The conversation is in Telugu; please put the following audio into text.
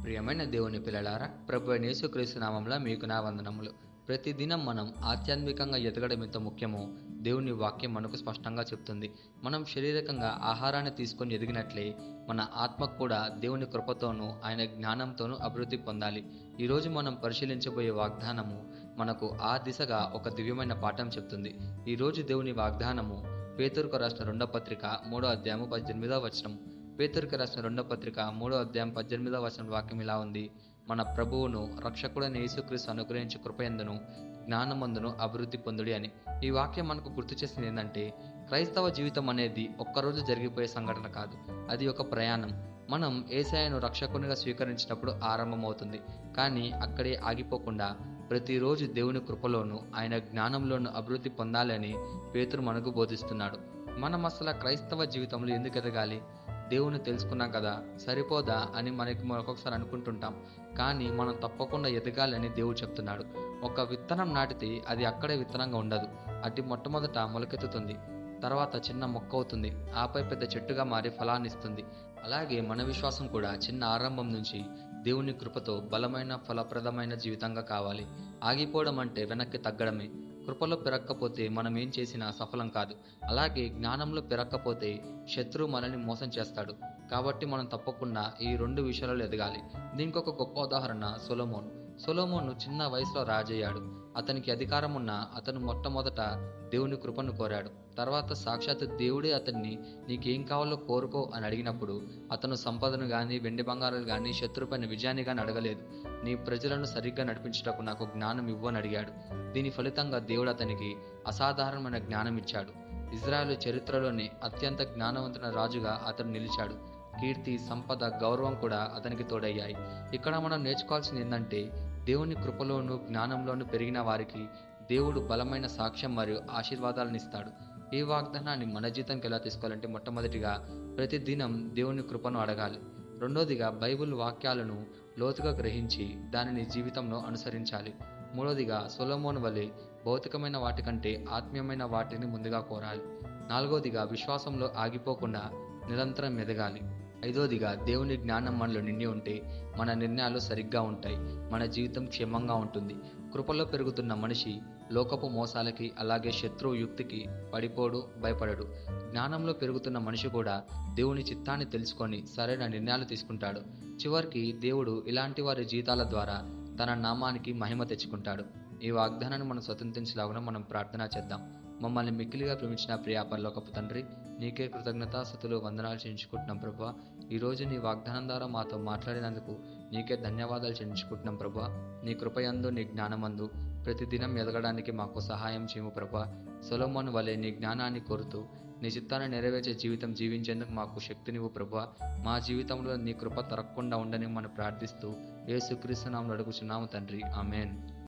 ప్రియమైన దేవుని పిల్లలారా, ప్రభు అయిన యేసుక్రీస్తు నామములో మీకు నా వందనములు. ప్రతిదినం మనం ఆధ్యాత్మికంగా ఎదగడం ఎంత ముఖ్యమో దేవుని వాక్యం మనకు స్పష్టంగా చెప్తుంది. మనం శారీరకంగా ఆహారాన్ని తీసుకొని ఎదిగినట్లే మన ఆత్మ కూడా దేవుని కృపతోనూ ఆయన జ్ఞానంతోనూ అభివృద్ధి పొందాలి. ఈరోజు మనం పరిశీలించబోయే వాగ్దానము మనకు ఆ దిశగా ఒక దివ్యమైన పాఠం చెప్తుంది. ఈరోజు దేవుని వాగ్దానము పేతురుకు రాసిన 2వ పత్రిక 3వ అధ్యాయము 18వ వచనం. పేతురుకు రాసిన 2వ పత్రిక 3వ అధ్యాయం 18వ వచనం వాక్యం ఇలా ఉంది: మన ప్రభువును రక్షకుడైన యేసుక్రీస్తు అనుగ్రహించే కృపయందును జ్ఞానమందును అభివృద్ధి పొందుడి అని. ఈ వాక్యం మనకు గుర్తు చేసింది ఏంటంటే, క్రైస్తవ జీవితం అనేది ఒక్కరోజు జరిగిపోయే సంఘటన కాదు, అది ఒక ప్రయాణం. మనం యేసయ్యను రక్షకునిగా స్వీకరించినప్పుడు ఆరంభమవుతుంది, కానీ అక్కడే ఆగిపోకుండా ప్రతిరోజు దేవుని కృపలోను ఆయన జ్ఞానంలోను అభివృద్ధి పొందాలని పేతురు మనకు బోధిస్తున్నాడు. మనం అసలు క్రైస్తవ జీవితంలో ఎందుకు ఎదగాలి? దేవుని తెలుసుకున్నాం కదా, సరిపోదా అని మనకి ఒక్కొక్కసారి అనుకుంటుంటాం. కానీ మనం తప్పకుండా ఎదగాలని దేవుడు చెప్తున్నాడు. ఒక విత్తనం నాటితే అది అక్కడే విత్తనంగా ఉండదు. అది మొట్టమొదట మొలకెత్తుతుంది, తర్వాత చిన్న మొక్క అవుతుంది, ఆపై పెద్ద చెట్టుగా మారి ఫలాన్ని ఇస్తుంది. అలాగే మన విశ్వాసం కూడా చిన్న ఆరంభం నుంచి దేవుని కృపతో బలమైన ఫలప్రదమైన జీవితంగా కావాలి. ఆగిపోవడం అంటే వెనక్కి తగ్గడమే. కృపలో పెరగకపోతే మనం ఏం చేసినా సఫలం కాదు. అలాగే జ్ఞానంలో పెరగకపోతే శత్రువు మనల్ని మోసం చేస్తాడు. కాబట్టి మనం తప్పకుండా ఈ 2 విషయాలలో ఎదగాలి. దీనికి ఒక గొప్ప ఉదాహరణ సొలొమోను చిన్న వయసులో రాజయ్యాడు. అతనికి అధికారం ఉన్న అతను మొట్టమొదట దేవుని కృపను కోరాడు. తర్వాత సాక్షాత్ దేవుడే అతన్ని నీకేం కావాలో కోరుకో అని అడిగినప్పుడు అతను సంపదను కానీ వెండి బంగారాలు కానీ శత్రుపైన విజయాన్ని కానీ అడగలేదు. నీ ప్రజలను సరిగ్గా నడిపించుటకు నాకు జ్ఞానం ఇవ్వు అని అడిగాడు. దీని ఫలితంగా దేవుడు అతనికి అసాధారణమైన జ్ఞానం ఇచ్చాడు. ఇజ్రాయెలు చరిత్రలోని అత్యంత జ్ఞానవంతుల రాజుగా అతను నిలిచాడు. కీర్తి, సంపద, గౌరవం కూడా అతనికి తోడయ్యాయి. ఇక్కడ మనం నేర్చుకోవాల్సింది ఏంటంటే, దేవుని కృపలోను జ్ఞానంలోను పెరిగిన వారికి దేవుడు బలమైన సాక్ష్యం మరియు ఆశీర్వాదాలను ఇస్తాడు. ఈ వాగ్దానాన్ని మన జీవితంకి ఎలా తీసుకోవాలంటే, మొట్టమొదటిగా ప్రతిదినం దేవుని కృపను అడగాలి. రెండోదిగా బైబిల్ వాక్యాలను లోతుగా గ్రహించి దానిని జీవితంలో అనుసరించాలి. మూడోదిగా సొలొమోను వలె భౌతికమైన వాటి కంటే ఆత్మీయమైన వాటిని ముందుగా కోరాలి. నాలుగోదిగా విశ్వాసంలో ఆగిపోకుండా నిరంతరం ఎదగాలి. ఐదోదిగా దేవుని జ్ఞానం మనలో నిండి ఉంటే మన నిర్ణయాలు సరిగ్గా ఉంటాయి, మన జీవితం క్షేమంగా ఉంటుంది. కృపలో పెరుగుతున్న మనిషి లోకపు మోసాలకి అలాగే శత్రువు యుక్తికి పడిపోడు, భయపడడు. జ్ఞానంలో పెరుగుతున్న మనిషి కూడా దేవుని చిత్తాన్ని తెలుసుకొని సరైన నిర్ణయాలు తీసుకుంటాడు. చివరికి దేవుడు ఇలాంటి వారి జీవితాల ద్వారా తన నామానికి మహిమ తెచ్చుకుంటాడు. ఈ వాగ్దానాన్ని మనం స్వతంత్రించలాగున మనం ప్రార్థన చేద్దాం. మమ్మల్ని మిక్కిలిగా ప్రేమించిన ప్రియ పరలోకపు తండ్రి, నీకే కృతజ్ఞతాస్తుతులు వందనాలు చెల్లించుకుంటున్నాం ప్రభువా. ఈరోజు నీ వాగ్దానం ద్వారా మాతో మాట్లాడినందుకు నీకే ధన్యవాదాలు చెల్లించుకుంటున్నాం ప్రభువా. నీ కృపయందు నీ జ్ఞానమందు ప్రతిదినం ఎదగడానికి మాకు సహాయం చేయము ప్రభువా. సొలొమోను వలె నీ జ్ఞానాన్ని కోరుతూ నీ చిత్తాన్ని నెరవేర్చే జీవితం జీవించేందుకు మాకు శక్తినివ్వు ప్రభువా. మా జీవితంలో నీ కృప తరగకుండా ఉండని మనం ప్రార్థిస్తూ యేసుక్రీస్తు నామములో అడుగుచున్నాము తండ్రి, ఆమేన్.